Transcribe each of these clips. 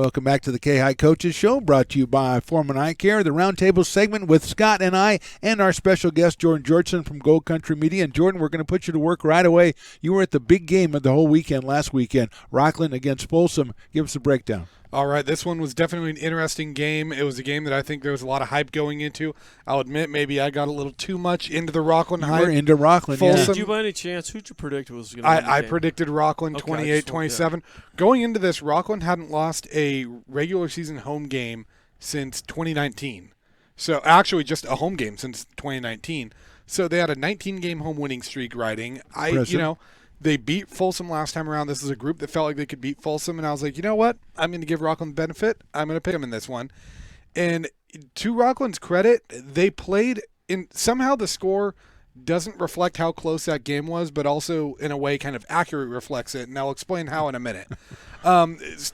Welcome back to the KAHI Coaches Show, brought to you by Foreman Eye Care, the Roundtable segment with Scott and I, and our special guest, Jordan Georgeson from Gold Country Media. And Jordan, we're going to put you to work right away. You were at the big game of the whole weekend last weekend, Rockland against Folsom. Give us a breakdown. All right, this one was definitely an interesting game. It was a game that I think there was a lot of hype going into. I'll admit maybe I got a little too much into the Rockland hype. You were into Rockland, Folsom, yeah. Did you by any chance, who'd you predict was going to win the I game? predicted Rockland 28-27. Going into this, Rockland hadn't lost a regular season home game since 2019. So actually just a home game since 2019. So they had a 19-game home winning streak riding. They beat Folsom last time around. This is a group that felt like they could beat Folsom, and I was like, you know what? I'm going to give Rockland the benefit. I'm going to pick them in this one. And to Rockland's credit, they played in somehow the score doesn't reflect how close that game was, but also in a way kind of accurate reflects it, and I'll explain how in a minute.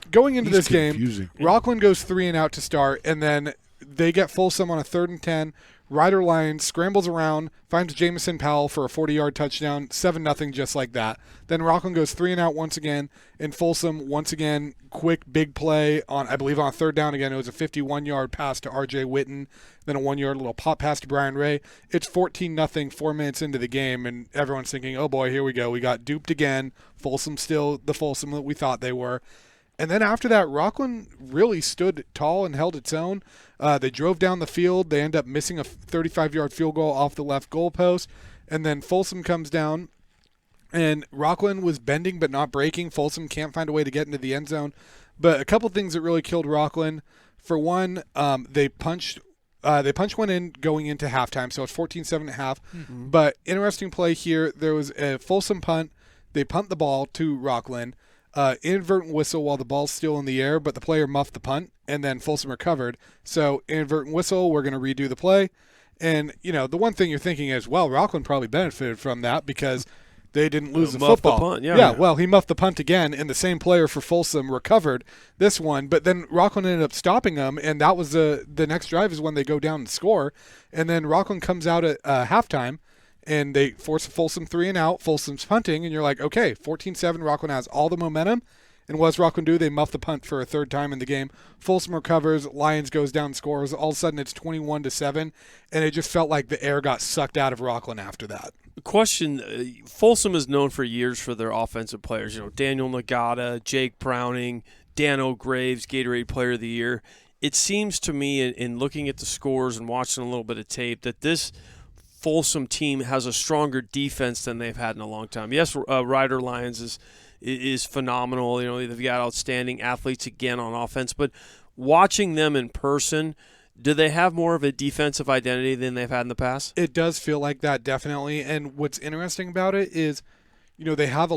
Going into this game, Rockland goes 3-and-out to start, and then they get Folsom on a 3rd and 10. Ryder Lyons scrambles around, finds Jamison Powell for a 40-yard touchdown, 7-0 just like that. Then Rockland goes 3-and-out once again, and Folsom once again, quick big play on, I believe on 3rd down again. It was a 51-yard pass to R.J. Witten, then a 1-yard little pop pass to Brian Ray. It's 14-0 4 minutes into the game, and everyone's thinking, oh boy, here we go. We got duped again. Folsom still the Folsom that we thought they were. And then after that, Rockland really stood tall and held its own. They drove down the field. They end up missing a 35-yard field goal off the left goalpost. And then Folsom comes down, and Rockland was bending but not breaking. Folsom can't find a way to get into the end zone. But a couple things that really killed Rockland. For one, they punched one in going into halftime, so it's 14-7 at half. Mm-hmm. But interesting play here, there was a Folsom punt. They punt the ball to Rockland. Inadvertent whistle while the ball's still in the air, but the player muffed the punt, and then Folsom recovered. So inadvertent whistle, we're going to redo the play. And, the one thing you're thinking is, well, Rockland probably benefited from that because they didn't lose the football. The punt, yeah, well, he muffed the punt again, and the same player for Folsom recovered this one. But then Rockland ended up stopping them, and that was the next drive is when they go down and score. And then Rockland comes out at halftime, and they force a Folsom 3-and-out. Folsom's punting, and you're like, okay, 14-7, Rockland has all the momentum. And what does Rockland do? They muff the punt for a 3rd time in the game. Folsom recovers. Lions goes down, scores. All of a sudden, it's 21-7, and it just felt like the air got sucked out of Rockland after that. Question, Folsom is known for years for their offensive players. Daniel Nagata, Jake Browning, Dan O'Graves, Gatorade Player of the Year. It seems to me, in looking at the scores and watching a little bit of tape, that this Folsom team has a stronger defense than they've had in a long time. Yes, Ryder Lyons is phenomenal. They've got outstanding athletes again on offense, but watching them in person, do they have more of a defensive identity than they've had in the past? It does feel like that, definitely. And what's interesting about it is, they have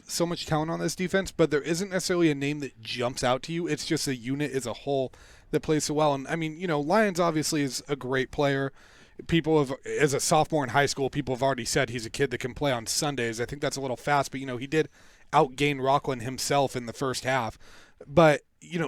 so much talent on this defense, but there isn't necessarily a name that jumps out to you. It's just a unit as a whole that plays so well. And I mean, Lyons obviously is a great player. As a sophomore in high school, people have already said he's a kid that can play on Sundays. I think that's a little fast, but, he did outgain Rockland himself in the first half. But,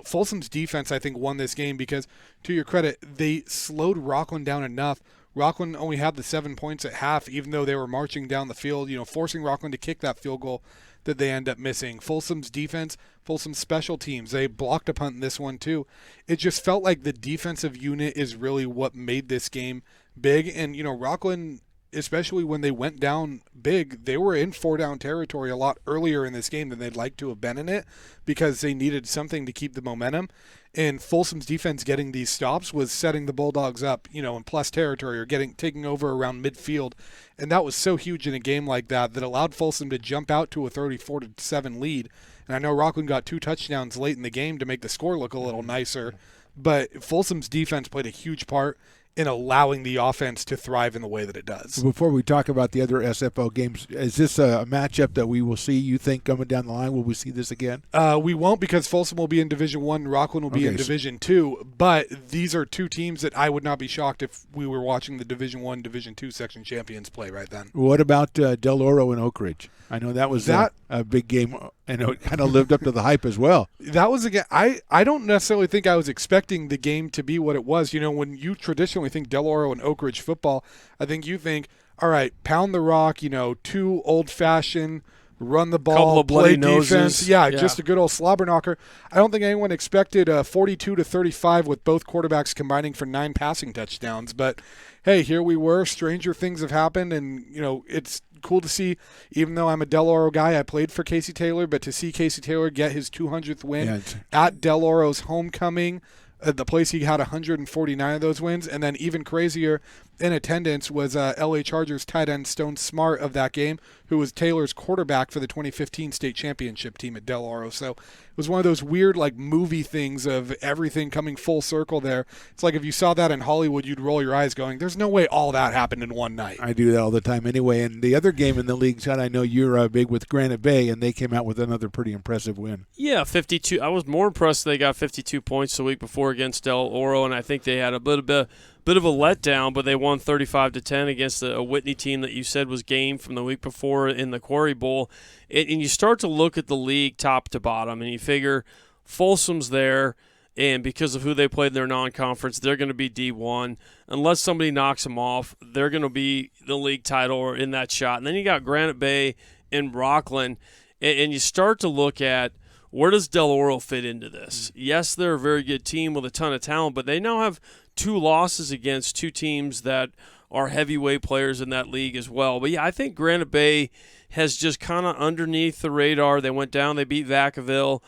Folsom's defense, I think, won this game because, to your credit, they slowed Rockland down enough. Rockland only had the 7 points at half, even though they were marching down the field, forcing Rockland to kick that field goal that they end up missing. Folsom's defense, Folsom's special teams, they blocked a punt in this one too. It just felt like the defensive unit is really what made this game big. And, Rockland, especially when they went down big, they were in 4-down territory a lot earlier in this game than they'd like to have been in it because they needed something to keep the momentum. And Folsom's defense getting these stops was setting the Bulldogs up, in plus territory or taking over around midfield. And that was so huge in a game like that allowed Folsom to jump out to a 34-7 lead. And I know Rockland got 2 touchdowns late in the game to make the score look a little nicer, but Folsom's defense played a huge part in allowing the offense to thrive in the way that it does. Before we talk about the other SFL games, is this a matchup that we will see, you think, coming down the line? Will we see this again? We won't because Folsom will be in Division I and Rockland will be in Division II. But these are two teams that I would not be shocked if we were watching the Division I, Division II section champions play right then. What about Del Oro and Oak Ridge? I know that was a big game, and it kind of lived up to the hype as well. That was, again, I don't necessarily think I was expecting the game to be what it was. When you traditionally think Del Oro and Oak Ridge football, I think you think, all right, pound the rock, 2 old-fashioned run the ball, couple of bloody play defense. noses. Yeah, just a good old slobber knocker. I don't think anyone expected 42-35 with both quarterbacks combining for 9 passing touchdowns. But, hey, here we were. Stranger things have happened, and, it's cool to see. Even though I'm a Del Oro guy, I played for Casey Taylor, but to see Casey Taylor get his 200th win at Del Oro's homecoming, the place he had 149 of those wins, and then even crazier in attendance was LA Chargers tight end Stone Smart of that game, who was Taylor's quarterback for the 2015 state championship team at Del Oro. So it was one of those weird movie things of everything coming full circle there. It's like if you saw that in Hollywood, you'd roll your eyes going, there's no way all that happened in one night. I do that all the time anyway. And the other game in the league, Scott, I know you're big with Granite Bay, and they came out with another pretty impressive win. Yeah, 52. I was more impressed they got 52 points the week before against Del Oro, and I think they had a bit of a letdown, but they won 35-10 against a Whitney team that you said was game from the week before in the Quarry Bowl. And you start to look at the league top to bottom, and you figure Folsom's there, and because of who they played in their non-conference, they're going to be D1. Unless somebody knocks them off, they're going to be the league title or in that shot. And then you got Granite Bay and Rockland, and you start to look at where does Del Oro fit into this? Yes, they're a very good team with a ton of talent, but they now have 2 losses against 2 teams that are heavyweight players in that league as well. But, yeah, I think Granite Bay has just kind of underneath the radar. They went down, they beat Vacaville,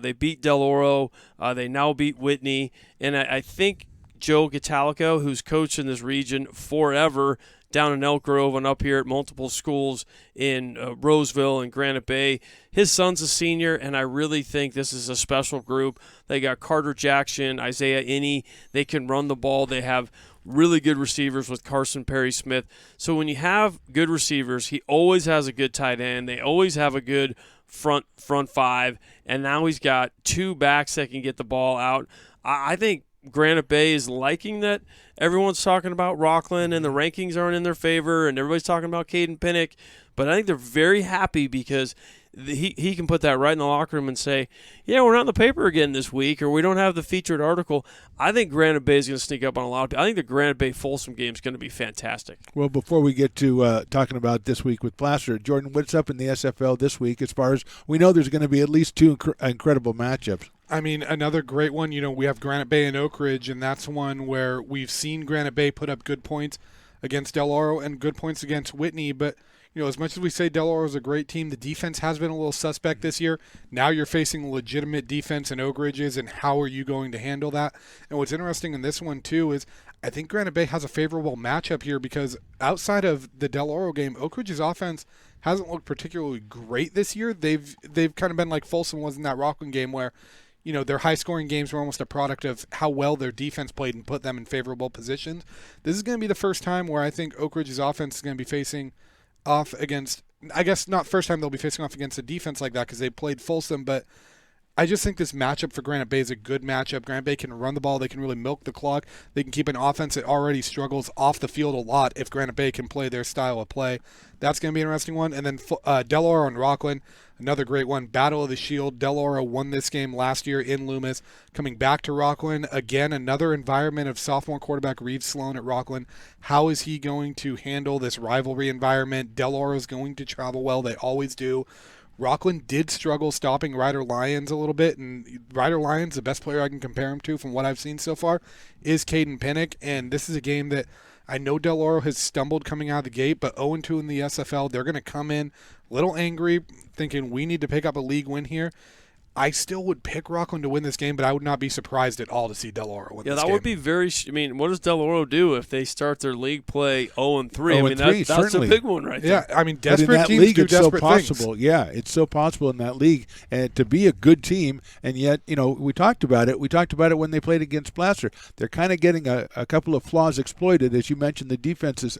they beat Del Oro, they now beat Whitney. And I think Joe Catalico, who's coached in this region forever, down in Elk Grove and up here at multiple schools in Roseville and Granite Bay. His son's a senior, and I really think this is a special group. They got Carter Jackson, Isaiah Inney. They can run the ball. They have really good receivers with Carson Perry-Smith. So when you have good receivers, he always has a good tight end. They always have a good front 5, and now he's got 2 backs that can get the ball out. I think Granite Bay is liking that everyone's talking about Rockland and the rankings aren't in their favor and everybody's talking about Caden Pinnock, but I think they're very happy because he can put that right in the locker room and say, yeah, we're not in the paper again this week or we don't have the featured article. I think Granite Bay is going to sneak up on a lot of people. I think the Granite Bay Folsom game is going to be fantastic. Well, before we get to talking about this week with Placer, Jordan, what's up in the SFL this week as far as we know there's going to be at least 2 incredible matchups? I mean, another great one, we have Granite Bay and Oak Ridge, and that's one where we've seen Granite Bay put up good points against Del Oro and good points against Whitney. But, as much as we say Del Oro is a great team, the defense has been a little suspect this year. Now you're facing legitimate defense in Oak Ridges, and how are you going to handle that? And what's interesting in this one, too, is I think Granite Bay has a favorable matchup here because outside of the Del Oro game, Oak Ridge's offense hasn't looked particularly great this year. They've kind of been like Folsom was in that Rockland game where their high-scoring games were almost a product of how well their defense played and put them in favorable positions. This is going to be the first time where I think Oak Ridge's offense is going to be facing off against, I guess not first time they'll be facing off against a defense like that because they played Folsom, but I just think this matchup for Granite Bay is a good matchup. Granite Bay can run the ball. They can really milk the clock. They can keep an offense that already struggles off the field a lot if Granite Bay can play their style of play. That's going to be an interesting one. And then Del Oro and Rockland, another great one. Battle of the Shield. Del Oro won this game last year in Loomis. Coming back to Rockland, again, another environment of sophomore quarterback Reeves Sloan at Rockland. How is he going to handle this rivalry environment? Del Oro is going to travel well. They always do. Rockland did struggle stopping Ryder Lyons a little bit, and Ryder Lyons, the best player I can compare him to from what I've seen so far, is Caden Pinnock, and this is a game that I know Del Oro has stumbled coming out of the gate, but 0-2 in the SFL. They're going to come in a little angry, thinking we need to pick up a league win here. I still would pick Rockland to win this game, but I would not be surprised at all to see Del Oro win this game. Yeah, that would be very – what does Del Oro do if they start their league play 0-3? That's a big one right there. Yeah, desperate teams do desperate things. Yeah, it's so possible in that league and to be a good team, and yet, we talked about it. We talked about it when they played against Placer. They're kind of getting a couple of flaws exploited, as you mentioned, the defenses,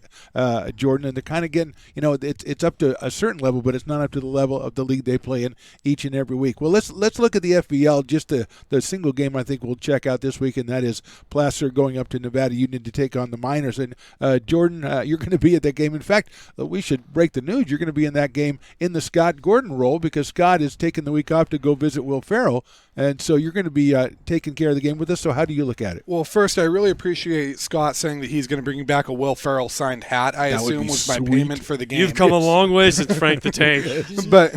Jordan, and they're kind of getting – it's up to a certain level, but it's not up to the level of the league they play in each and every week. Well, let's let's look at the FBL, just the single game I think we'll check out this week, and that is Placer going up to Nevada Union to take on the Miners. And Jordan, you're going to be at that game. In fact, we should break the news. You're going to be in that game in the Scott Gordon role because Scott is taking the week off to go visit Will Ferrell. And so you're going to be taking care of the game with us. So how do you look at it? Well, first, I really appreciate Scott saying that he's going to bring back a Will Ferrell signed hat. I assume was my payment for the game. You've come a long way since Frank the Tank. But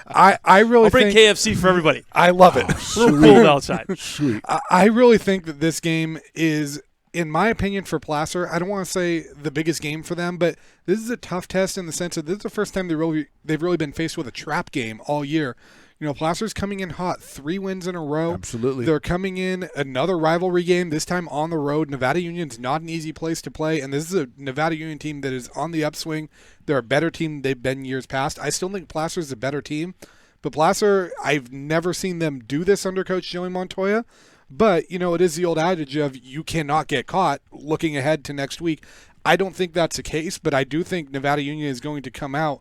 I really I'll bring KFC for everybody. I love it. A little cold outside. Sweet. I really think that this game is, in my opinion, for Placer, I don't want to say the biggest game for them, but this is a tough test in the sense that this is the first time they've really been faced with a trap game all year. You know, Placer's coming in hot, 3 wins in a row. Absolutely. They're coming in another rivalry game, this time on the road. Nevada Union's not an easy place to play, and this is a Nevada Union team that is on the upswing. They're a better team than they've been years past. I still think Placer's a better team, but Placer, I've never seen them do this under Coach Joey Montoya. But, you know, it is the old adage of you cannot get caught looking ahead to next week. I don't think that's the case, but I do think Nevada Union is going to come out,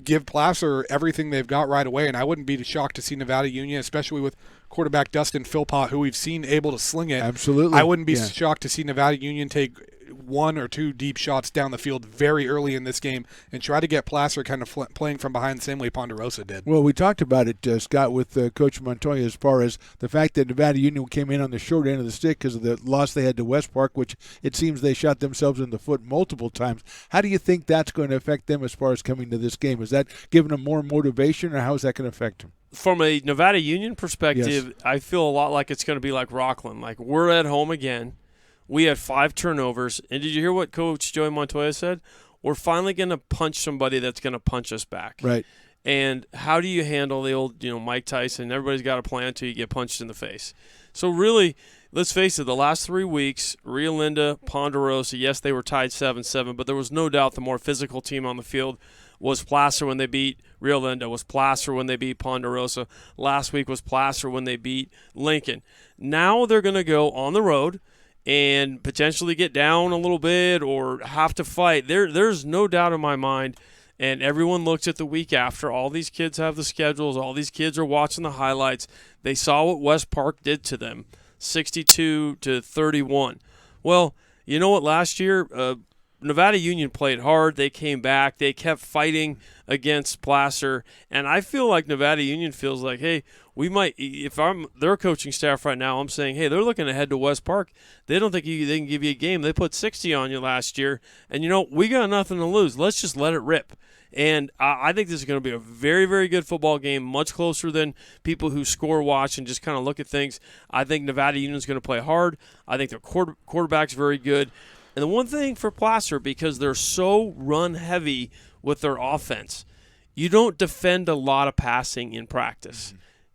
give Placer everything they've got right away, and I wouldn't be shocked to see Nevada Union, especially with quarterback Dustin Philpott, who we've seen able to sling it. Absolutely. I wouldn't be shocked to see Nevada Union take 1 or 2 deep shots down the field very early in this game and try to get Placer kind of playing from behind the same way Ponderosa did. Well, we talked about it, Scott, with Coach Montoya as far as the fact that Nevada Union came in on the short end of the stick because of the loss they had to West Park, which it seems they shot themselves in the foot multiple times. How do you think that's going to affect them as far as coming to this game? Is that giving them more motivation, or how is that going to affect them? From a Nevada Union perspective, Yes. I feel a lot like it's going to be like Rockland. Like, we're at home again. We had 5 turnovers. And did you hear what Coach Joey Montoya said? We're finally going to punch somebody that's going to punch us back. Right. And how do you handle the old, Mike Tyson? Everybody's got a plan until you get punched in the face. So really, let's face it, the last 3 weeks, Rio Linda, Ponderosa, yes, they were tied 7-7, but there was no doubt the more physical team on the field was Placer when they beat Rio Linda, was Placer when they beat Ponderosa. Last week was Placer when they beat Lincoln. Now they're going to go on the road and potentially get down a little bit or have to fight. There's no doubt in my mind, and everyone looks at the week after. All these kids have the schedules. All these kids are watching the highlights. They saw what West Park did to them, 62-31. Well, you know what? Last year, Nevada Union played hard. They came back. They kept fighting against Placer. And I feel like Nevada Union feels like, hey, we might, if I'm their coaching staff right now, I'm saying, hey, they're looking ahead to West Park. They don't think they can give you a game. They put 60 on you last year. And, we got nothing to lose. Let's just let it rip. And I think this is going to be a very, very good football game, much closer than people who score watch and just kind of look at things. I think Nevada Union is going to play hard. I think their quarterback's very good. And the one thing for Placer, because they're so run-heavy with their offense, you don't defend a lot of passing in practice.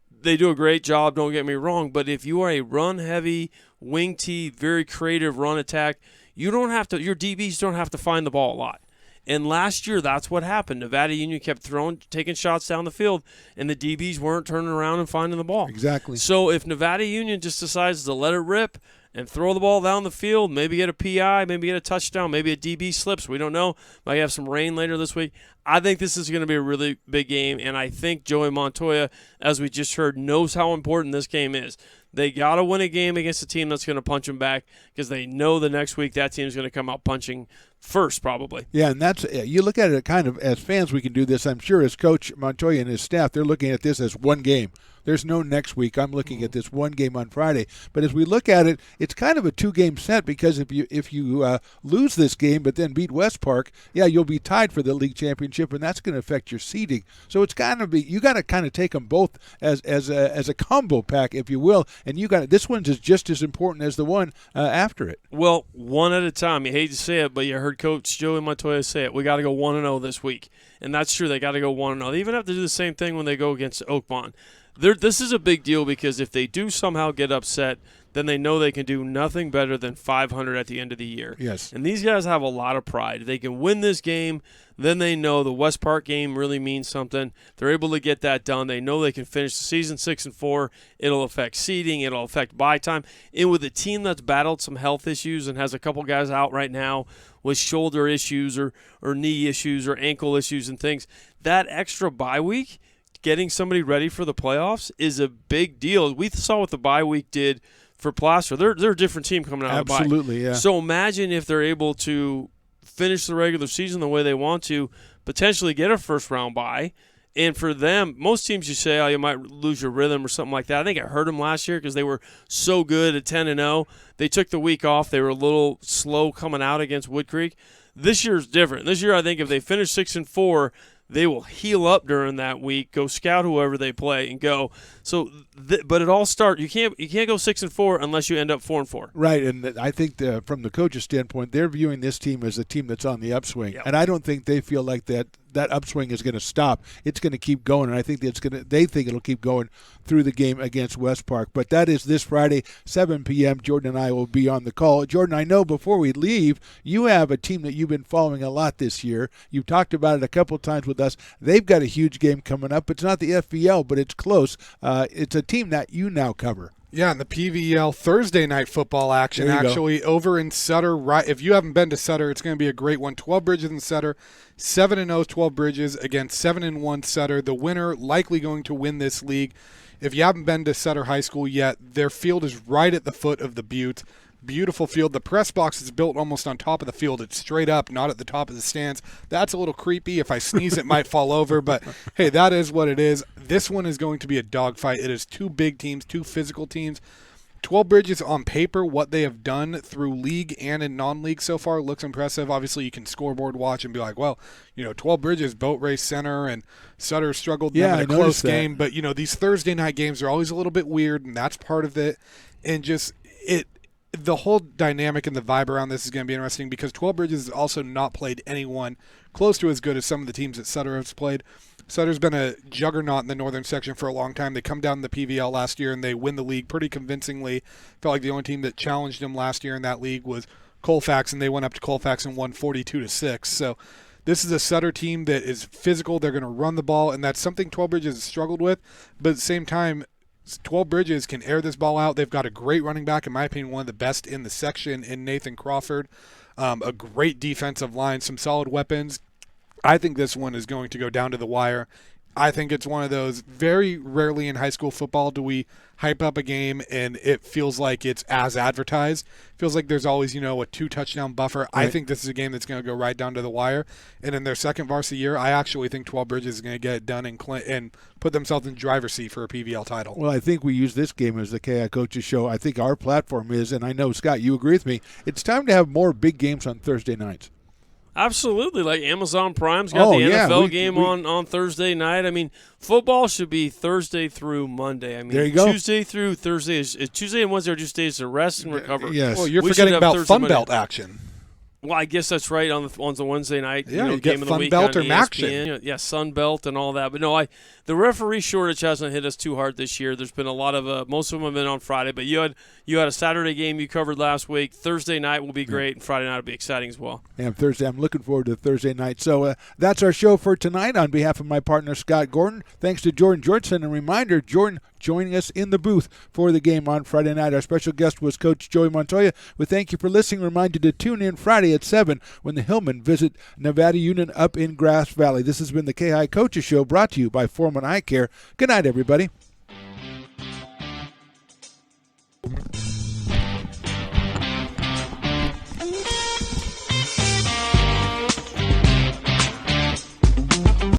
They do a great job, don't get me wrong, but if you are a run-heavy, wing T, very creative run attack, your DBs don't have to find the ball a lot. And last year, that's what happened. Nevada Union kept taking shots down the field, and the DBs weren't turning around and finding the ball. Exactly. So if Nevada Union just decides to let it rip and throw the ball down the field, maybe get a PI, maybe get a touchdown, maybe a DB slips, we don't know. Might have some rain later this week. I think this is going to be a really big game, and I think Joey Montoya, as we just heard, knows how important this game is. They got to win a game against a team that's going to punch them back because they know the next week that team's going to come out punching first probably. Yeah, and that's you look at it kind of as fans we can do this. I'm sure as Coach Montoya and his staff, they're looking at this as one game. There's no next week. I'm looking at this one game on Friday. But as we look at it, it's kind of a 2-game set because if you lose this game but then beat West Park, you'll be tied for the league championship, and that's going to affect your seeding. So it's kind of you got to kind of take them both as a combo pack, if you will. And this one's is just as important as the one after it. Well, one at a time. You hate to say it, but you heard Coach Joey Montoya say it. We got to go 1-0 this week, and that's true. They got to go 1-0. They even have to do the same thing when they go against Oakmont. This is a big deal because if they do somehow get upset, then they know they can do nothing better than 500 at the end of the year. Yes. And these guys have a lot of pride. If they can win this game, then they know the West Park game really means something. They're able to get that done. They know they can finish the season 6-4. It'll affect seeding. It'll affect bye time. And with a team that's battled some health issues and has a couple guys out right now with shoulder issues or knee issues or ankle issues and things, that extra bye week getting somebody ready for the playoffs is a big deal. We saw what the bye week did for Placer. They're a different team coming out of the bye. Absolutely, yeah. So imagine if they're able to finish the regular season the way they want to, potentially get a first-round bye. And for them, most teams you say, oh, you might lose your rhythm or something like that. I think it hurt them last year because they were so good at 10-0. They took the week off. They were a little slow coming out against Wood Creek. This year's different. This year, I think if they finish 6-4, they will heal up during that week, go scout whoever they play, and go. So, but it all starts. You can't go 6-4 unless you end up 4-4. Right, and I think from the coach's standpoint, they're viewing this team as a team that's on the upswing, Yep. and I don't think they feel like that upswing is going to stop. It's going to keep going, and I think they think it'll keep going through the game against West Park. But that is this Friday, 7 p.m. Jordan and I will be on the call. Jordan, I know before we leave, you have a team that you've been following a lot this year. You've talked about it a couple times with us. They've got a huge game coming up. It's not the FBL, but it's close. It's a team that you now cover. Yeah, and the PVL Thursday night football action actually over in Sutter. Right, if you haven't been to Sutter, it's going to be a great one. 12 Bridges in Sutter, 7-0 12 Bridges against 7-1 Sutter. The winner likely going to win this league. If you haven't been to Sutter High School yet, their field is right at the foot of the butte. Beautiful field. The press box is built almost on top of the field. It's straight up, not at the top of the stands. That's a little creepy. If I sneeze, it might fall over. But, hey, that is what it is. This one is going to be a dogfight. It is two big teams, two physical teams. 12 Bridges on paper, what they have done through league and in non-league so far looks impressive. Obviously, you can scoreboard watch and be like, well, 12 Bridges, boat race center, and Sutter struggled in a close game. But, these Thursday night games are always a little bit weird, and that's part of it. And just the whole dynamic and the vibe around this is going to be interesting because 12 Bridges has also not played anyone close to as good as some of the teams that Sutter has played. Sutter's been a juggernaut in the northern section for a long time. They come down to the PVL last year and they win the league pretty convincingly. Felt like the only team that challenged them last year in that league was Colfax, and they went up to Colfax and won 42-6. So this is a Sutter team that is physical. They're going to run the ball, and that's something 12 Bridges has struggled with. But at the same time, 12 Bridges can air this ball out. They've got a great running back, in my opinion, one of the best in the section in Nathan Crawford. A great defensive line, some solid weapons. I think this one is going to go down to the wire. I think it's one of those, very rarely in high school football do we hype up a game and it feels like it's as advertised. Feels like there's always, a 2-touchdown buffer. Right. I think this is a game that's going to go right down to the wire. And in their second varsity year, I actually think 12 Bridges is going to get it done and put themselves in driver's seat for a PVL title. Well, I think we use this game as the KAHI Coaches Show. I think our platform is, and I know, Scott, you agree with me, it's time to have more big games on Thursday nights. Absolutely. Like Amazon Prime's got the NFL game on Thursday night. I mean, football should be Thursday through Monday. I mean, there you go. Tuesday through Thursday is Tuesday and Wednesday are just days to rest and recover. Yes. Well, you're forgetting about Fun Belt action. Well, I guess that's right on the Wednesday night. Yeah, you game get of the Fun week Belt on or ESPN. Yeah, Sun Belt and all that. But no, the referee shortage hasn't hit us too hard this year. There's been a lot of most of them have been on Friday. But you had a Saturday game you covered last week. Thursday night will be great, and Friday night will be exciting as well. Yeah, Thursday. I'm looking forward to Thursday night. So that's our show for tonight. On behalf of my partner Scott Gordon, thanks to Jordan Georgeson. And reminder, Jordan joining us in the booth for the game on Friday night. Our special guest was Coach Joey Montoya. We thank you for listening. Remind you to tune in Friday at 7 when the Hillmen visit Nevada Union up in Grass Valley. This has been the KAHI Coaches Show, brought to you by Foreman Eye Care. Good night, everybody.